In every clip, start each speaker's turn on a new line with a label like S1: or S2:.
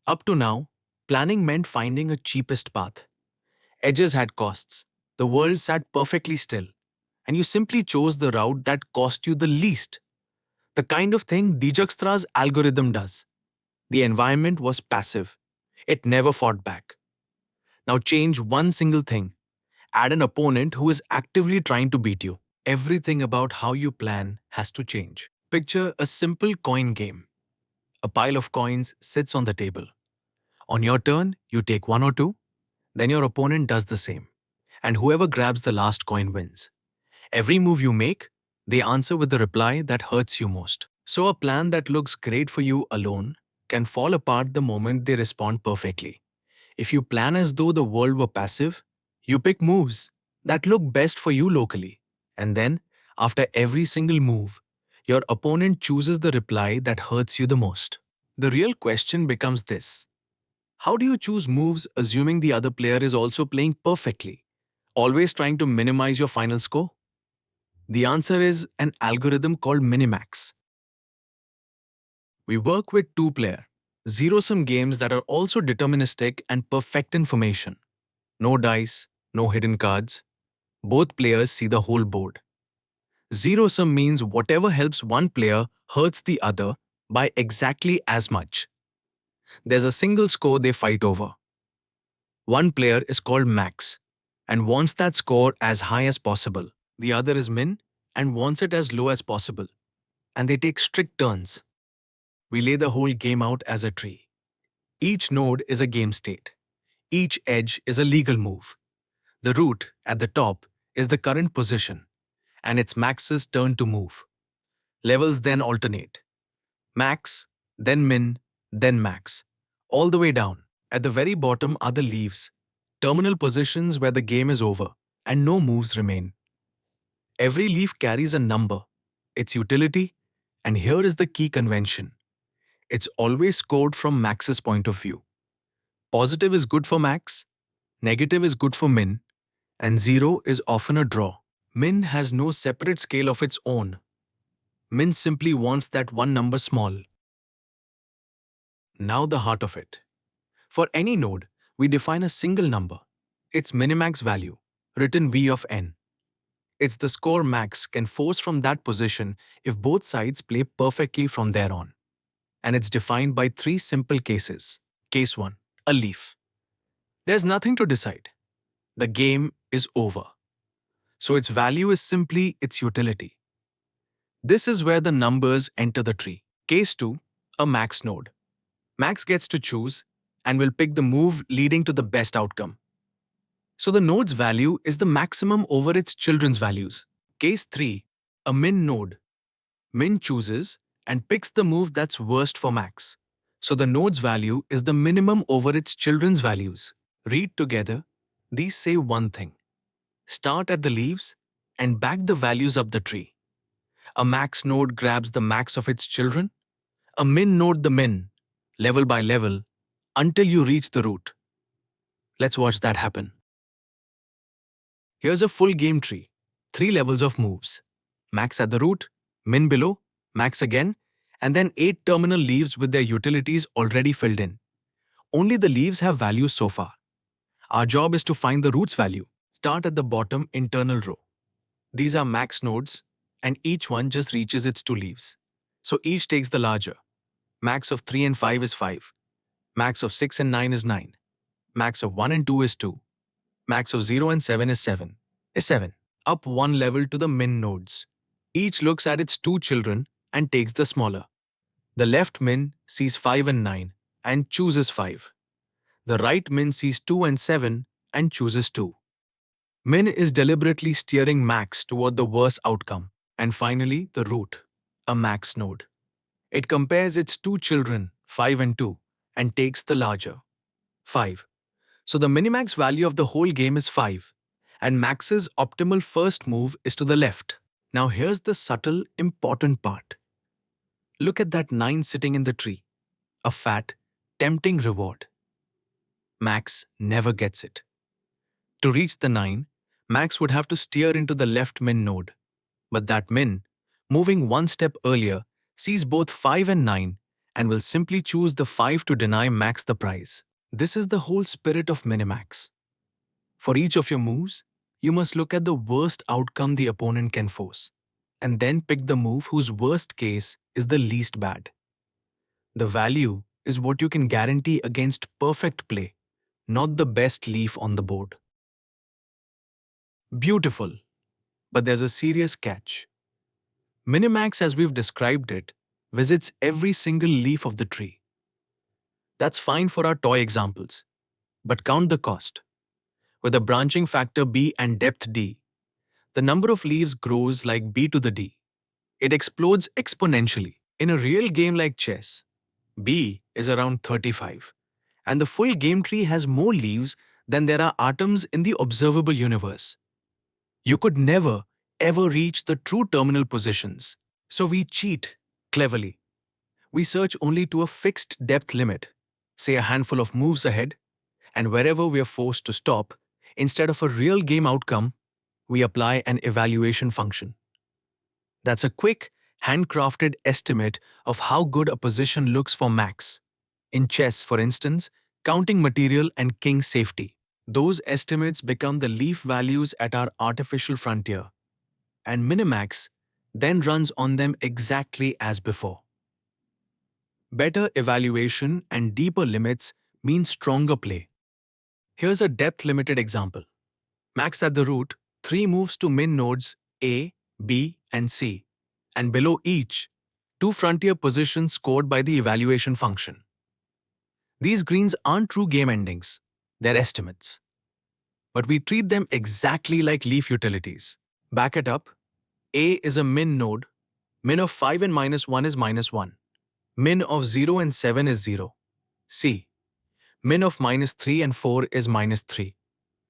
S1: Up to now, planning meant finding a cheapest path. Edges had costs. The world sat perfectly still, and you simply chose the route that cost you the least. The kind of thing Dijkstra's algorithm does. The environment was passive. It never fought back. Now change one single thing. Add an opponent who is actively trying to beat you. Everything about how you plan has to change. Picture a simple coin game. A pile of coins sits on the table. On your turn, you take one or two, then your opponent does the same. And whoever grabs the last coin wins. Every move you make, they answer with the reply that hurts you most. So a plan that looks great for you alone can fall apart the moment they respond perfectly. If you plan as though the world were passive, you pick moves that look best for you locally. And then, after every single move, your opponent chooses the reply that hurts you the most. The real question becomes this: how do you choose moves assuming the other player is also playing perfectly, always trying to minimize your final score? The answer is an algorithm called Minimax. We work with two-player, zero-sum games that are also deterministic and perfect information. No dice, no hidden cards. Both players see the whole board. Zero-sum means whatever helps one player hurts the other by exactly as much. There's a single score they fight over. One player is called max and wants that score as high as possible. The other is min and wants it as low as possible. And they take strict turns. We lay the whole game out as a tree. Each node is a game state. Each edge is a legal move. The root, at the top, is the current position, and it's max's turn to move. Levels then alternate. Max, then min, then max. All the way down. At the very bottom are the leaves, terminal positions where the game is over, and no moves remain. Every leaf carries a number, its utility, and here is the key convention. It's always scored from max's point of view. Positive is good for max, negative is good for min, and 0 is often a draw. Min has no separate scale of its own. Min simply wants that one number small. Now the heart of it. For any node, we define a single number. Its minimax value, written V of n. It's the score max can force from that position if both sides play perfectly from there on. And it's defined by three simple cases. Case 1. A leaf. There's nothing to decide. The game is over. So its value is simply its utility. This is where the numbers enter the tree. Case 2. A max node. Max gets to choose and will pick the move leading to the best outcome. So the node's value is the maximum over its children's values. Case 3. A min node. Min chooses and picks the move that's worst for max. So the node's value is the minimum over its children's values. Read together. These say one thing. Start at the leaves and back the values up the tree. A max node grabs the max of its children. A min node the min, level by level, until you reach the root. Let's watch that happen. Here's a full game tree. 3 levels of moves. Max at the root, min below, max again, and then 8 terminal leaves with their utilities already filled in. Only the leaves have values so far. Our job is to find the root's value. Start at the bottom internal row. These are max nodes, and each one just reaches its 2 leaves. So each takes the larger. Max of 3 and 5 is 5. Max of 6 and 9 is 9. Max of 1 and 2 is 2. Max of 0 and 7 is 7. Up one level to the min nodes. Each looks at its 2 children and takes the smaller. The left min sees 5 and 9 and chooses 5. The right min sees 2 and 7 and chooses 2. Min is deliberately steering max toward the worst outcome. And finally, the root, a max node. It compares its 2 children, 5 and 2, and takes the larger, 5. So the minimax value of the whole game is 5, and max's optimal first move is to the left. Now here's the subtle, important part. Look at that 9 sitting in the tree. A fat, tempting reward. Max never gets it. To reach the 9, Max would have to steer into the left min node. But that min, moving one step earlier, sees both 5 and 9 and will simply choose the 5 to deny Max the prize. This is the whole spirit of Minimax. For each of your moves, you must look at the worst outcome the opponent can force, and then pick the move whose worst case is the least bad. The value is what you can guarantee against perfect play, not the best leaf on the board. Beautiful, but there's a serious catch. Minimax, as we've described it, visits every single leaf of the tree. That's fine for our toy examples, but count the cost. With a branching factor b and depth d, the number of leaves grows like b to the d. It explodes exponentially. In a real game like chess, b is around 35, and the full game tree has more leaves than there are atoms in the observable universe. You could never, ever reach the true terminal positions. So we cheat cleverly. We search only to a fixed depth limit, say a handful of moves ahead, and wherever we are forced to stop, instead of a real game outcome, we apply an evaluation function. That's a quick, handcrafted estimate of how good a position looks for Max. In chess, for instance, counting material and king safety. Those estimates become the leaf values at our artificial frontier, and Minimax then runs on them exactly as before. Better evaluation and deeper limits mean stronger play. Here's a depth-limited example. Max at the root, 3 moves to min nodes A, B, and C, and below each, 2 frontier positions scored by the evaluation function. These greens aren't true game endings, they're estimates. But we treat them exactly like leaf utilities. Back it up. A is a min node. Min of 5 and -1 is -1. Min of 0 and 7 is 0. C. Min of -3 and 4 is -3.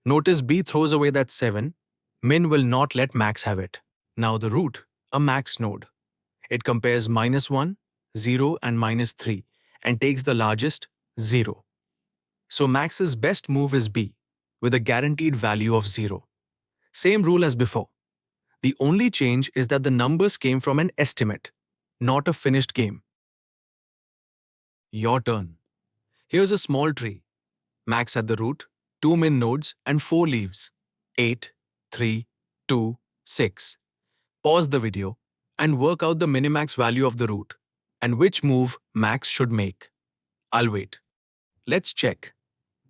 S1: Notice B throws away that 7. Min will not let Max have it. Now the root, a Max node. It compares -1, 0 and -3 and takes the largest, 0. So Max's best move is B, with a guaranteed value of 0. Same rule as before. The only change is that the numbers came from an estimate, not a finished game. Your turn. Here's a small tree. Max at the root, 2 min nodes and 4 leaves. 8, 3, 2, 6. Pause the video and work out the minimax value of the root and which move Max should make. I'll wait. Let's check.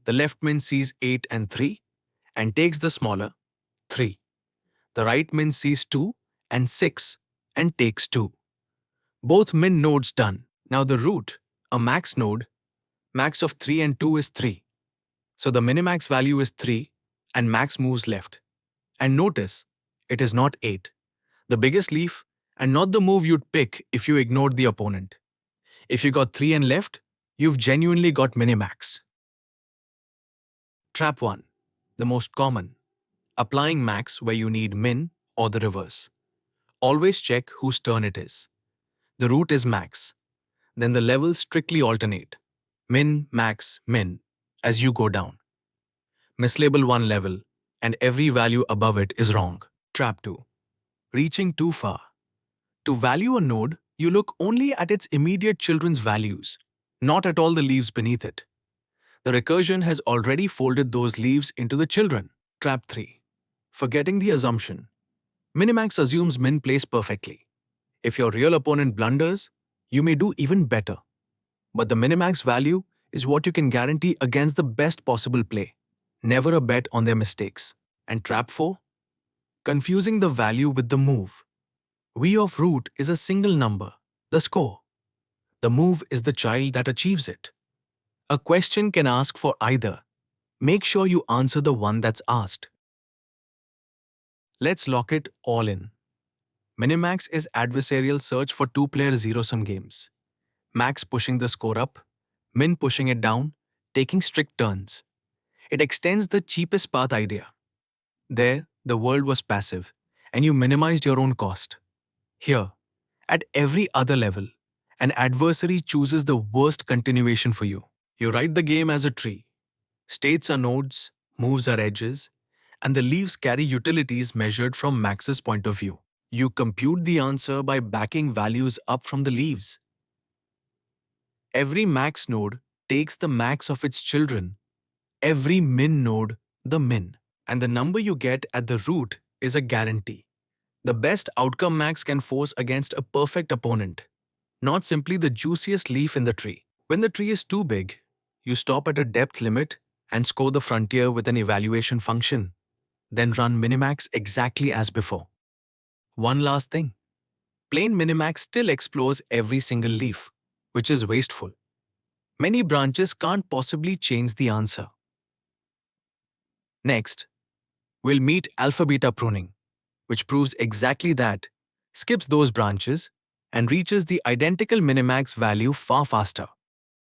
S1: The left min sees 8 and 3 and takes the smaller, 3. The right min sees 2 and 6 and takes 2. Both min nodes done. Now the root, a max node, max of 3 and 2 is 3. So the minimax value is 3 and Max moves left. And notice, it is not 8, the biggest leaf, and not the move you'd pick if you ignored the opponent. If you got 3 and left, you've genuinely got minimax. Trap 1. The most common. Applying max where you need min or the reverse. Always check whose turn it is. The root is max. Then the levels strictly alternate. Min, max, min, as you go down. Mislabel one level, and every value above it is wrong. Trap 2. Reaching too far. To value a node, you look only at its immediate children's values, not at all the leaves beneath it. The recursion has already folded those leaves into the children. Trap 3. Forgetting the assumption. Minimax assumes min plays perfectly. If your real opponent blunders, you may do even better. But the minimax value is what you can guarantee against the best possible play. Never a bet on their mistakes. And trap 4. Confusing the value with the move. V of root is a single number, the score. The move is the child that achieves it. A question can ask for either. Make sure you answer the one that's asked. Let's lock it all in. Minimax is adversarial search for two-player zero-sum games. Max pushing the score up, Min pushing it down, taking strict turns. It extends the cheapest path idea. There, the world was passive, and you minimized your own cost. Here, at every other level, an adversary chooses the worst continuation for you. You write the game as a tree. States are nodes, moves are edges, and the leaves carry utilities measured from Max's point of view. You compute the answer by backing values up from the leaves. Every max node takes the max of its children, every min node the min. And the number you get at the root is a guarantee. The best outcome max can force against a perfect opponent, not simply the juiciest leaf in the tree. When the tree is too big, you stop at a depth limit and score the frontier with an evaluation function, then run Minimax exactly as before. One last thing. Plain Minimax still explores every single leaf, which is wasteful. Many branches can't possibly change the answer. Next, we'll meet alpha-beta pruning, which proves exactly that, skips those branches, and reaches the identical Minimax value far faster.